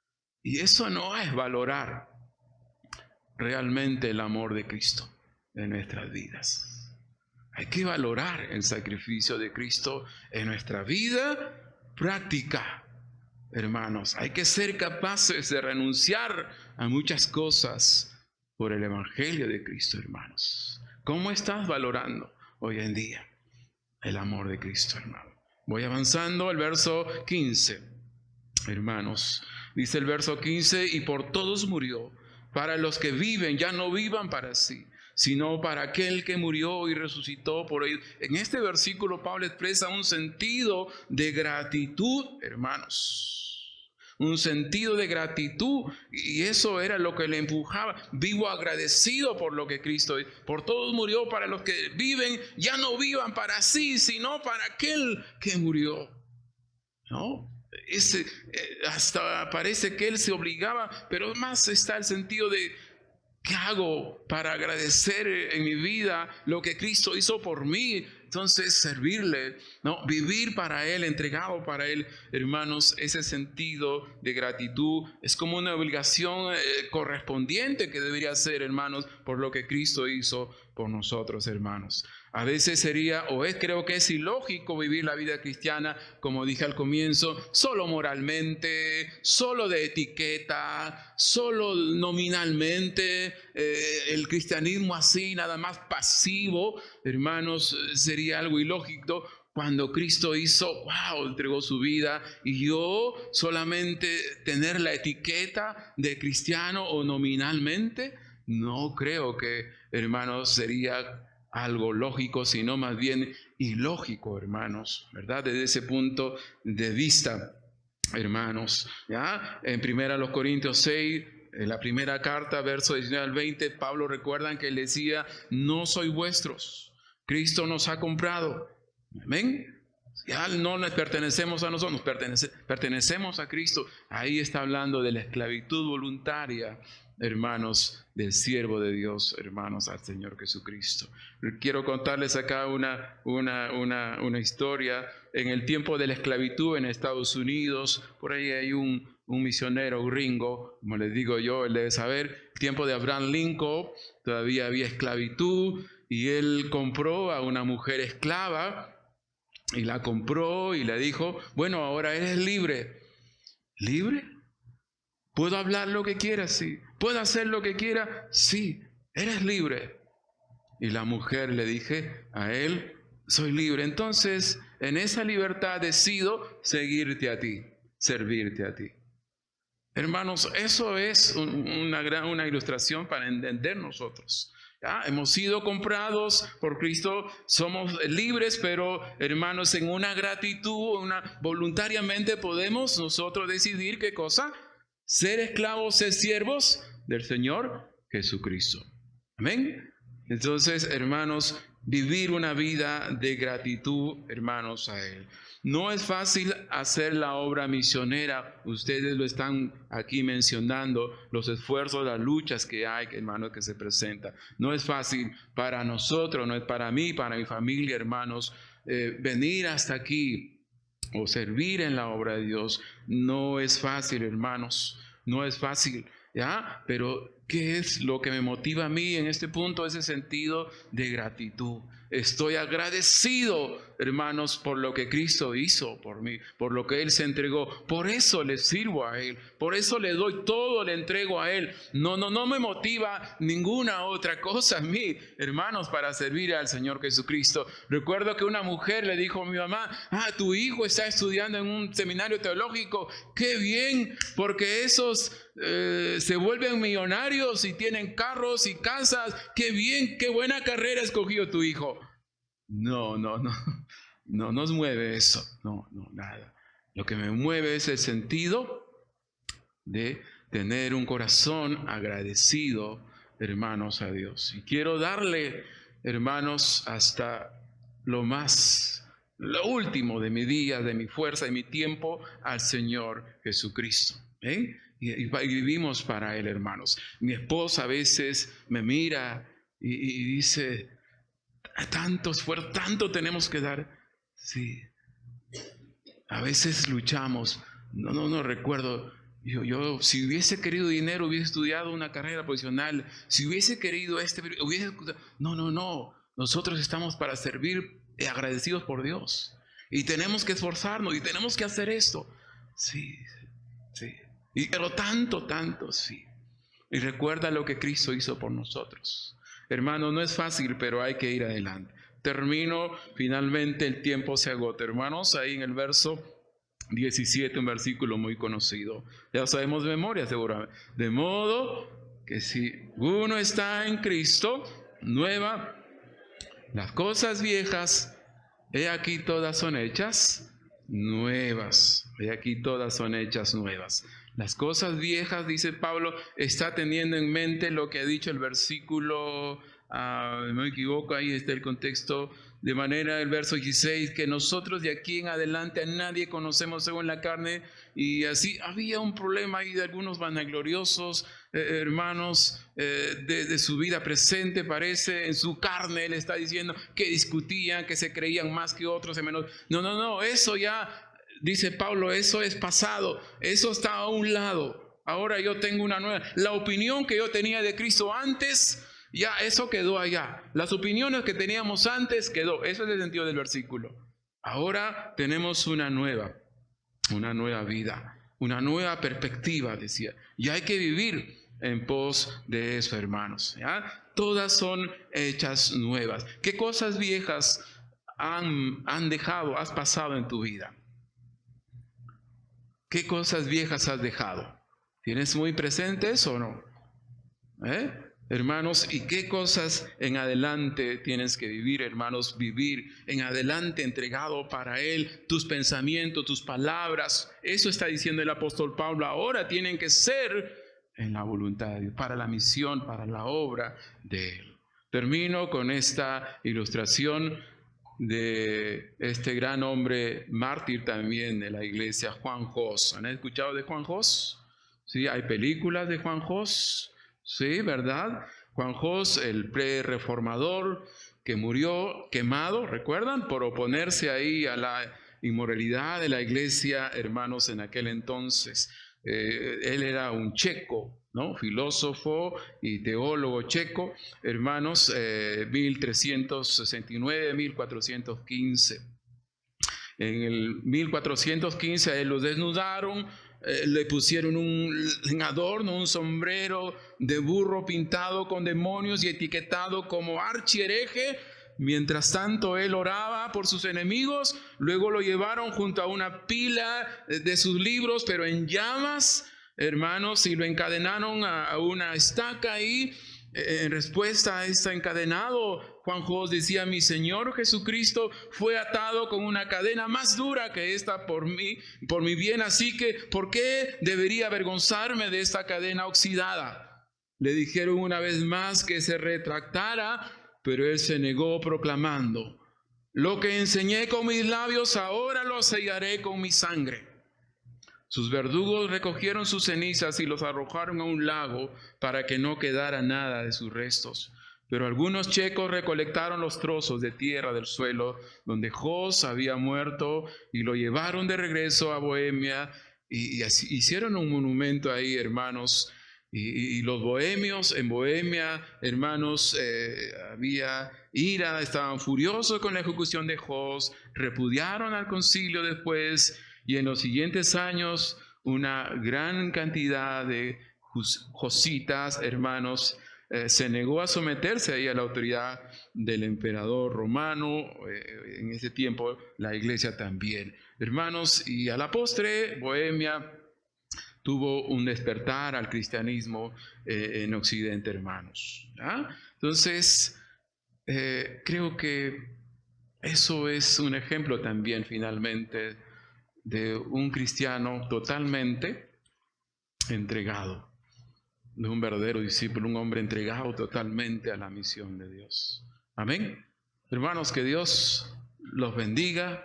S1: Y eso no es valorar realmente el amor de Cristo en nuestras vidas. Hay que valorar el sacrificio de Cristo en nuestra vida práctica, hermanos. Hay que ser capaces de renunciar a muchas cosas por el Evangelio de Cristo, hermanos. ¿Cómo estás valorando hoy en día el amor de Cristo, hermano? Voy avanzando al verso 15, hermanos. Dice el verso 15, y por todos murió, para los que viven, ya no vivan para sí, sino para aquel que murió y resucitó por ellos. En este versículo Pablo expresa un sentido de gratitud, hermanos. Un sentido de gratitud, y eso era lo que le empujaba. Vivo agradecido por lo que Cristo hizo. Por todos murió, para los que viven, ya no vivan para sí, sino para aquel que murió. ¿No? Hasta parece que él se obligaba, pero más está el sentido de ¿qué hago para agradecer en mi vida lo que Cristo hizo por mí? Entonces servirle, ¿no? Vivir para Él, entregado para Él, hermanos. Ese sentido de gratitud es como una obligación correspondiente que debería ser, hermanos, por lo que Cristo hizo por nosotros, hermanos. A veces sería, creo que es ilógico vivir la vida cristiana, como dije al comienzo, solo moralmente, solo de etiqueta, solo nominalmente, el cristianismo así, nada más pasivo, hermanos, sería algo ilógico. Cuando Cristo entregó su vida, y yo solamente tener la etiqueta de cristiano o nominalmente, no creo que, hermanos, sería algo lógico, sino más bien ilógico, hermanos, ¿verdad? Desde ese punto de vista, hermanos, ¿ya? En 1 Corintios 6, en la primera carta, versos 19 al 20, Pablo, recuerdan que él decía, no sois vuestros, Cristo nos ha comprado. Amén. Ya no nos pertenecemos a nosotros, pertenecemos a Cristo. Ahí está hablando de la esclavitud voluntaria, hermanos, del siervo de Dios, hermanos, al Señor Jesucristo. Quiero contarles acá una historia. En el tiempo de la esclavitud en Estados Unidos, por ahí hay un misionero gringo, como les digo yo, él debe saber, el tiempo de Abraham Lincoln, todavía había esclavitud, y él compró a una mujer esclava, y la compró y le dijo, bueno, ahora eres libre. ¿Libre? ¿Puedo hablar lo que quiera? Sí. ¿Puedo hacer lo que quiera? Sí. Eres libre. Y la mujer le dije a él, soy libre. Entonces, en esa libertad decido seguirte a ti, servirte a ti. Hermanos, eso es una ilustración para entender nosotros. ¿Ya? Hemos sido comprados por Cristo, somos libres, pero hermanos, en una gratitud, voluntariamente podemos nosotros decidir qué cosa, ser esclavos, ser siervos del Señor Jesucristo. Amén. Entonces, hermanos, vivir una vida de gratitud, hermanos, a Él. No es fácil hacer la obra misionera. Ustedes lo están aquí mencionando, los esfuerzos, las luchas que hay, hermanos, que se presentan. No es fácil para nosotros, no es para mí, para mi familia, hermanos, venir hasta aquí o servir en la obra de Dios. No es fácil, hermanos, no es fácil, ¿ya? Pero ¿qué es lo que me motiva a mí en este punto? Ese sentido de gratitud. Estoy agradecido, hermanos, por lo que Cristo hizo por mí, por lo que Él se entregó. Por eso le sirvo a Él, por eso le doy todo, le entrego a Él. No me motiva ninguna otra cosa a mí, hermanos, para servir al Señor Jesucristo. Recuerdo que una mujer le dijo a mi mamá, tu hijo está estudiando en un seminario teológico. ¡Qué bien! Porque esos se vuelven millonarios y tienen carros y casas. ¡Qué bien! ¡Qué buena carrera escogió tu hijo! No nos mueve eso. No, nada. Lo que me mueve es el sentido de tener un corazón agradecido, hermanos, a Dios. Y quiero darle, hermanos, hasta lo último de mi día, de mi fuerza y mi tiempo al Señor Jesucristo. Y vivimos para Él, hermanos. Mi esposa a veces me mira y dice, tanto esfuerzo, tanto tenemos que dar. Sí. A veces luchamos. No recuerdo. Yo si hubiese querido dinero, hubiese estudiado una carrera profesional. Si hubiese querido hubiese... No. Nosotros estamos para servir agradecidos por Dios. Y tenemos que esforzarnos y tenemos que hacer esto. Sí. Pero tanto, sí. Y recuerda lo que Cristo hizo por nosotros. Hermano, no es fácil, pero hay que ir adelante. Termino, finalmente el tiempo se agota. Hermanos, ahí en el verso 17, un versículo muy conocido. Ya sabemos de memoria seguramente. De modo que si uno está en Cristo, nueva, las cosas viejas, he aquí todas son hechas nuevas. He aquí todas son hechas nuevas. Las cosas viejas, dice Pablo, está teniendo en mente lo que ha dicho el versículo, no me equivoco, ahí está el contexto, de manera el verso 16, que nosotros de aquí en adelante a nadie conocemos según la carne, y así había un problema ahí de algunos vanagloriosos, hermanos, de su vida presente, parece, en su carne, él está diciendo que discutían, que se creían más que otros, menos. No, eso ya... Dice Pablo, eso es pasado, eso está a un lado. Ahora yo tengo una nueva. La opinión que yo tenía de Cristo antes, ya eso quedó allá. Las opiniones que teníamos antes quedó. Eso es el sentido del versículo. Ahora tenemos una nueva vida, una nueva perspectiva, decía. Y hay que vivir en pos de eso, hermanos. ¿Ya? Todas son hechas nuevas. ¿Qué cosas viejas has pasado en tu vida? ¿Qué cosas viejas has dejado? ¿Tienes muy presente eso o no? Hermanos, ¿y qué cosas en adelante tienes que vivir, hermanos? Vivir en adelante entregado para Él, tus pensamientos, tus palabras. Eso está diciendo el apóstol Pablo. Ahora tienen que ser en la voluntad de Dios, para la misión, para la obra de Él. Termino con esta ilustración de este gran hombre mártir también de la iglesia, Juan Jos. ¿Han escuchado de Juan Jos? Sí, hay películas de Juan Jos, sí, ¿verdad? Juan Jos, el pre-reformador que murió quemado, ¿recuerdan? Por oponerse ahí a la inmoralidad de la iglesia, hermanos, en aquel entonces. Él era un checo, ¿no? Filósofo y teólogo checo, hermanos, 1369, 1415. En el 1415 a él lo desnudaron, le pusieron un adorno, un sombrero de burro pintado con demonios y etiquetado como archihereje. Mientras tanto él oraba por sus enemigos, luego lo llevaron junto a una pila de sus libros, pero en llamas, hermanos, y lo encadenaron a una estaca ahí. En respuesta a este encadenado, Juan Jos decía: mi Señor Jesucristo fue atado con una cadena más dura que esta por mi bien, así que ¿por qué debería avergonzarme de esta cadena oxidada? Le dijeron una vez más que se retractara, pero él se negó proclamando: lo que enseñé con mis labios, ahora lo sellaré con mi sangre. Sus verdugos recogieron sus cenizas y los arrojaron a un lago para que no quedara nada de sus restos. Pero algunos checos recolectaron los trozos de tierra del suelo donde Jos había muerto y lo llevaron de regreso a Bohemia y así hicieron un monumento ahí, hermanos. Y los bohemios en Bohemia, hermanos, había ira, estaban furiosos con la ejecución de Jos, repudiaron al concilio después, y en los siguientes años una gran cantidad de jositas, hermanos, se negó a someterse ahí a la autoridad del emperador romano. En ese tiempo la iglesia también, hermanos, y a la postre Bohemia tuvo un despertar al cristianismo en Occidente, hermanos. Entonces, creo que eso es un ejemplo también, finalmente, de un cristiano totalmente entregado, de un verdadero discípulo, un hombre entregado totalmente a la misión de Dios. Amén. Hermanos, que Dios los bendiga.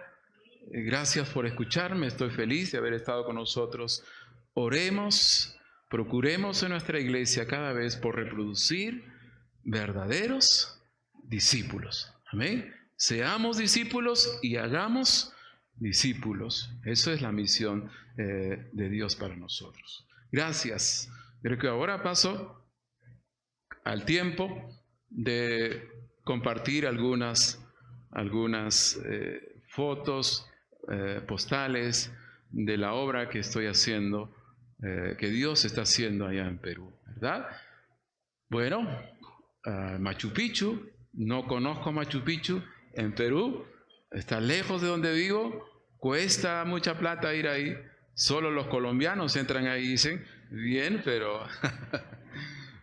S1: Gracias por escucharme, estoy feliz de haber estado con nosotros. Oremos, procuremos en nuestra iglesia cada vez por reproducir verdaderos discípulos. Amén. Seamos discípulos y hagamos discípulos. Eso es la misión de Dios para nosotros. Gracias. Creo que ahora paso al tiempo de compartir algunas fotos, postales de la obra que estoy haciendo, que Dios está haciendo allá en Perú, ¿verdad? Bueno, Machu Picchu, no conozco Machu Picchu en Perú, está lejos de donde vivo, cuesta mucha plata ir ahí, solo los colombianos entran ahí y dicen, bien, pero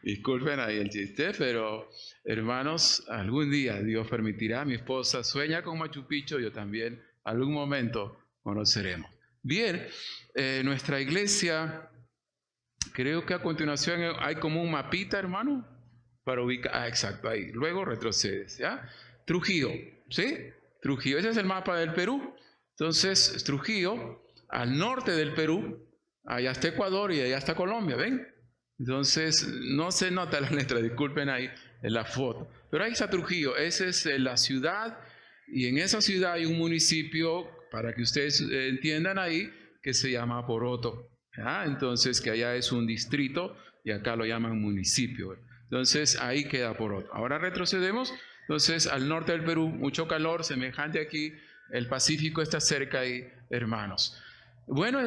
S1: disculpen ahí el chiste, pero hermanos, algún día Dios permitirá, mi esposa sueña con Machu Picchu, yo también, algún momento conoceremos. Bien, nuestra iglesia, creo que a continuación hay como un mapita, hermano, para ubicar, exacto, ahí, luego retrocedes, ¿ya? Trujillo, ¿sí? Trujillo, ese es el mapa del Perú. Entonces, Trujillo, al norte del Perú, allá está Ecuador y allá está Colombia, ¿ven? Entonces, no se nota la letra, disculpen ahí en la foto. Pero ahí está Trujillo, esa es la ciudad, y en esa ciudad hay un municipio, para que ustedes entiendan ahí, que se llama Poroto. ¿Ya? Entonces, que allá es un distrito y acá lo llaman municipio. Entonces, ahí queda Poroto. Ahora retrocedemos. Entonces, al norte del Perú, mucho calor, semejante aquí, el Pacífico está cerca ahí, hermanos. Bueno,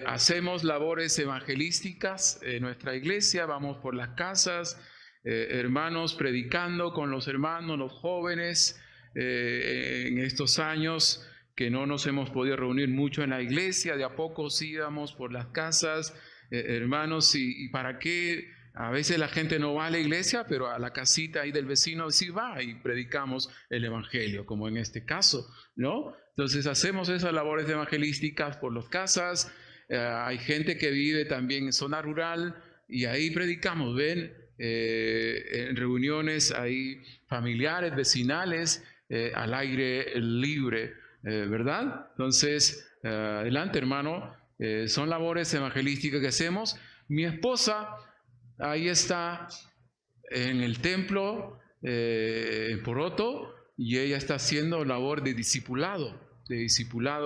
S1: hacemos labores evangelísticas en nuestra iglesia, vamos por las casas, hermanos, predicando con los hermanos, los jóvenes, en estos años que no nos hemos podido reunir mucho en la iglesia, de a poco sí íbamos por las casas, hermanos, y para qué. A veces la gente no va a la iglesia, pero a la casita ahí del vecino sí va y predicamos el evangelio, como en este caso, ¿no? Entonces hacemos esas labores evangelísticas por las casas. Hay gente que vive también en zona rural y ahí predicamos, ¿ven? En reuniones ahí familiares, vecinales, al aire libre, ¿verdad? Entonces, adelante, hermano. Son labores evangelísticas que hacemos. Mi esposa ahí está en el templo en Poroto, y ella está haciendo labor de discipulado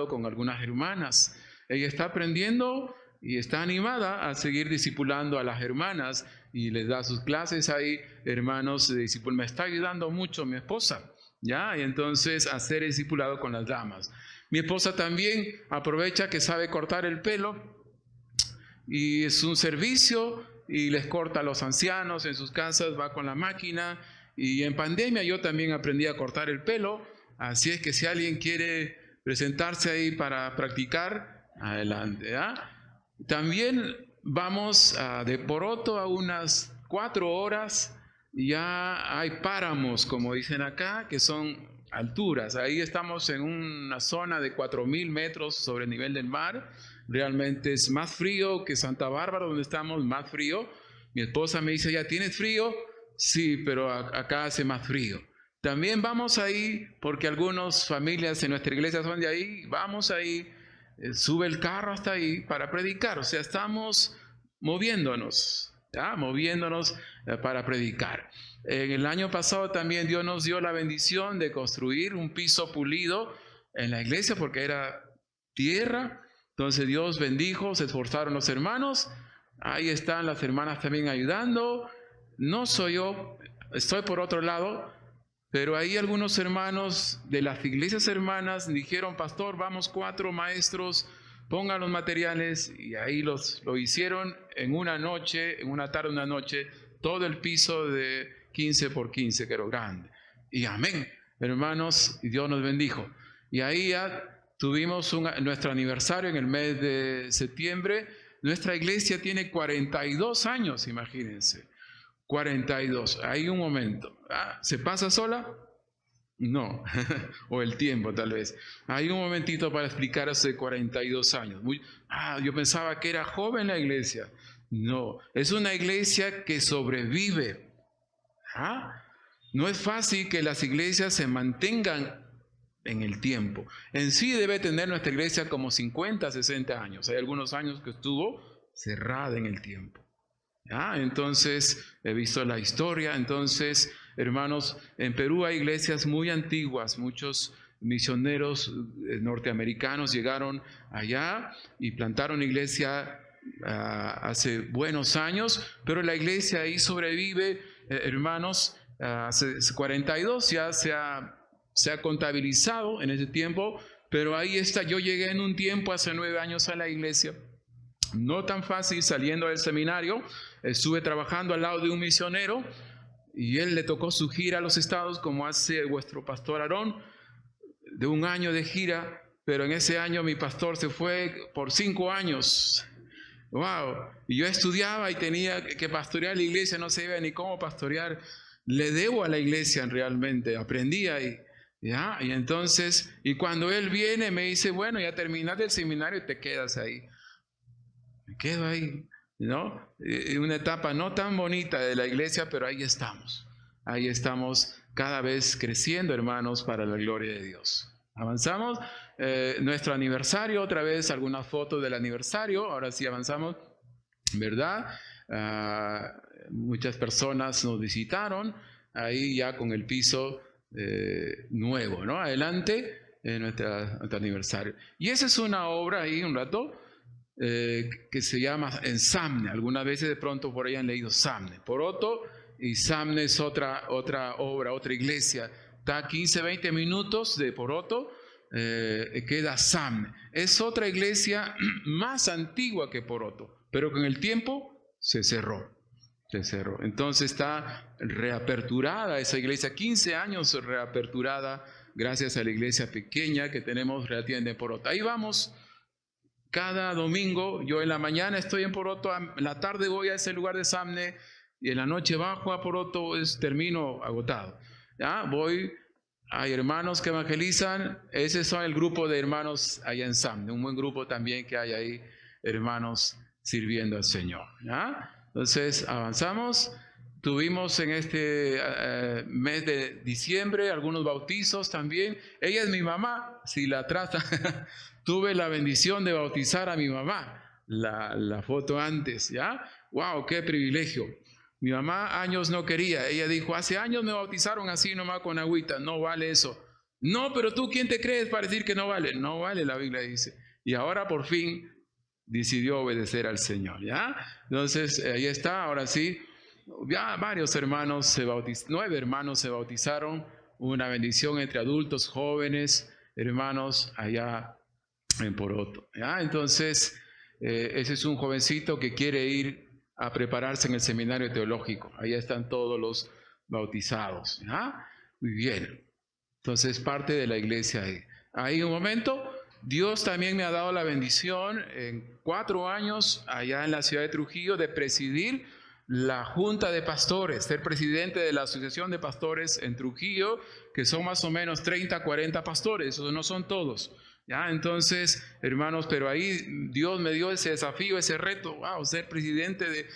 S1: con algunas hermanas. Ella está aprendiendo y está animada a seguir discipulando a las hermanas y les da sus clases ahí, hermanos de discipulado. Me está ayudando mucho mi esposa, ¿ya? Y entonces hacer el discipulado con las damas. Mi esposa también aprovecha que sabe cortar el pelo y es un servicio y les corta a los ancianos en sus casas, va con la máquina. Y en pandemia yo también aprendí a cortar el pelo, así es que si alguien quiere presentarse ahí para practicar, adelante. También vamos de Poroto a unas 4 horas, ya hay páramos, como dicen acá, que son alturas. Ahí estamos en una zona de 4.000 metros sobre el nivel del mar. Realmente es más frío que Santa Bárbara, donde estamos, más frío. Mi esposa me dice, ¿ya tienes frío? Sí, pero acá hace más frío. También vamos ahí, porque algunas familias en nuestra iglesia son de ahí, vamos ahí, sube el carro hasta ahí para predicar. O sea, estamos moviéndonos, moviéndonos para predicar. El año pasado también Dios nos dio la bendición de construir un piso pulido en la iglesia porque era tierra. Entonces Dios bendijo, se esforzaron los hermanos. Ahí están las hermanas también ayudando. No soy yo, estoy por otro lado, pero ahí algunos hermanos de las iglesias hermanas dijeron, pastor, vamos 4 maestros, pongan los materiales, y ahí lo hicieron en una noche, en una tarde, una noche, todo el piso de 15 por 15, que era grande. Y amén, hermanos, y Dios nos bendijo. Y ahí ya tuvimos nuestro aniversario en el mes de septiembre. Nuestra iglesia tiene 42 años, imagínense. 42. Hay un momento. ¿Se pasa sola? No. O el tiempo, tal vez. Hay un momentito para explicar hace 42 años. Yo pensaba que era joven la iglesia. No. Es una iglesia que sobrevive. No es fácil que las iglesias se mantengan en el tiempo. En sí debe tener nuestra iglesia como 50, 60 años. Hay algunos años que estuvo cerrada en el tiempo. Entonces, he visto la historia. Entonces, hermanos, en Perú hay iglesias muy antiguas. Muchos misioneros norteamericanos llegaron allá y plantaron iglesia hace buenos años, pero la iglesia ahí sobrevive, hermanos. Hace 42 ya se ha contabilizado en ese tiempo, pero ahí está. Yo llegué en un tiempo, hace 9 años, a la iglesia. No tan fácil, saliendo del seminario, estuve trabajando al lado de un misionero y él le tocó su gira a los estados, como hace vuestro pastor Aarón, de un año de gira, pero en ese año mi pastor se fue por 5 años. ¡Wow! Y yo estudiaba y tenía que pastorear la iglesia, no sabía ni cómo pastorear. Le debo a la iglesia realmente, aprendí ahí. Y entonces, y cuando él viene me dice, bueno, ya terminaste el seminario y te quedas ahí. Me quedo ahí, ¿no? Una etapa no tan bonita de la iglesia, pero ahí estamos. Ahí estamos cada vez creciendo, hermanos, para la gloria de Dios. Avanzamos. Nuestro aniversario, otra vez algunas fotos del aniversario. Ahora sí avanzamos, ¿verdad? Muchas personas nos visitaron ahí ya con el piso nuevo, ¿no? Adelante, nuestro aniversario. Y esa es una obra ahí, un rato, que se llama en Samne. Algunas veces de pronto por ahí han leído Samne. Poroto y Samne es otra obra, otra iglesia. Está a 15, 20 minutos de Poroto, queda Samne. Es otra iglesia más antigua que Poroto, pero con el tiempo se cerró. Entonces está reaperturada esa iglesia, 15 años reaperturada, gracias a la iglesia pequeña que tenemos relativamente en Poroto. Ahí vamos. Cada domingo, yo en la mañana estoy en Poroto, en la tarde voy a ese lugar de Samne y en la noche bajo a Poroto, termino agotado. Hay hermanos que evangelizan, ese es el grupo de hermanos allá en Samne, un buen grupo también que hay ahí, hermanos sirviendo al Señor. Entonces avanzamos. Tuvimos en este mes de diciembre algunos bautizos también. Ella es mi mamá, si la trata. Tuve la bendición de bautizar a mi mamá, la foto antes, ¿ya? ¡Wow! ¡Qué privilegio! Mi mamá años no quería. Ella dijo, hace años me bautizaron así nomás con agüita. No vale eso. No, pero tú, ¿quién te crees para decir que no vale? No vale, la Biblia dice. Y ahora por fin decidió obedecer al Señor, ¿ya? Entonces, ahí está, ahora sí. Ya varios hermanos 9 hermanos se bautizaron. Una bendición entre adultos, jóvenes. hermanos, allá en Poroto. ¿Ya? Entonces, ese es un jovencito que quiere ir a prepararse en el seminario teológico. Allá están todos los bautizados. ¿Ya? Muy bien. Entonces, parte de la iglesia ahí. Ahí un momento, Dios también me ha dado la bendición en 4 años allá en la ciudad de Trujillo de presidir la junta de pastores, ser presidente de la asociación de pastores en Trujillo, que son más o menos 30, 40 pastores, esos no son todos. ¿Ya? Entonces, hermanos, pero ahí Dios me dio ese desafío, ese reto, wow, ser presidente de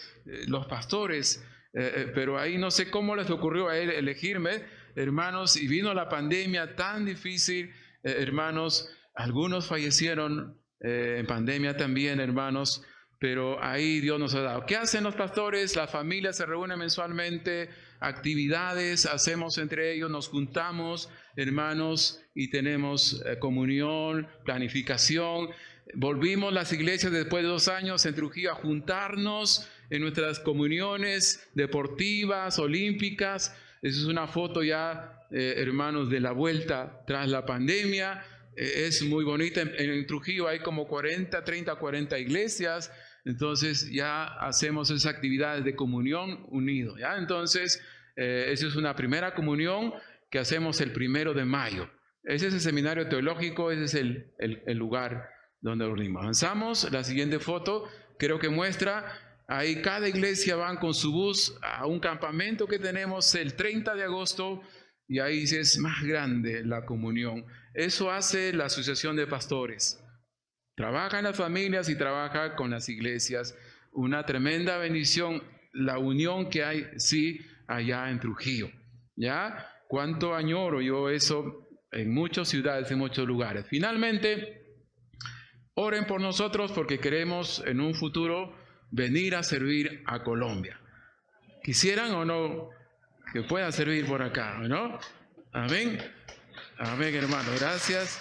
S1: los pastores, pero ahí no sé cómo les ocurrió a él elegirme, hermanos, y vino la pandemia tan difícil, hermanos, algunos fallecieron en pandemia también, hermanos, pero ahí Dios nos ha dado. ¿Qué hacen los pastores? Las familias se reúnen mensualmente, actividades hacemos entre ellos, nos juntamos, hermanos, y tenemos comunión, planificación. Volvimos las iglesias después de 2 años en Trujillo a juntarnos en nuestras comuniones deportivas, olímpicas. Esa es una foto ya, hermanos, de la vuelta tras la pandemia. Es muy bonita. En Trujillo hay como 40 iglesias. Entonces ya hacemos esas actividades de comunión unido. ¿Ya? Entonces, esa es una primera comunión que hacemos el 1 de mayo. Ese es el seminario teológico, ese es el lugar donde nos reunimos. Avanzamos, la siguiente foto creo que muestra, ahí cada iglesia van con su bus a un campamento que tenemos el 30 de agosto y ahí es más grande la comunión. Eso hace la asociación de pastores. Trabaja en las familias y trabaja con las iglesias. Una tremenda bendición, la unión que hay, sí, allá en Trujillo. ¿Ya? Cuánto añoro yo eso en muchas ciudades, en muchos lugares. Finalmente, oren por nosotros porque queremos en un futuro venir a servir a Colombia. ¿Quisieran o no que puedan servir por acá, no? Amén. Amén, hermano. Gracias.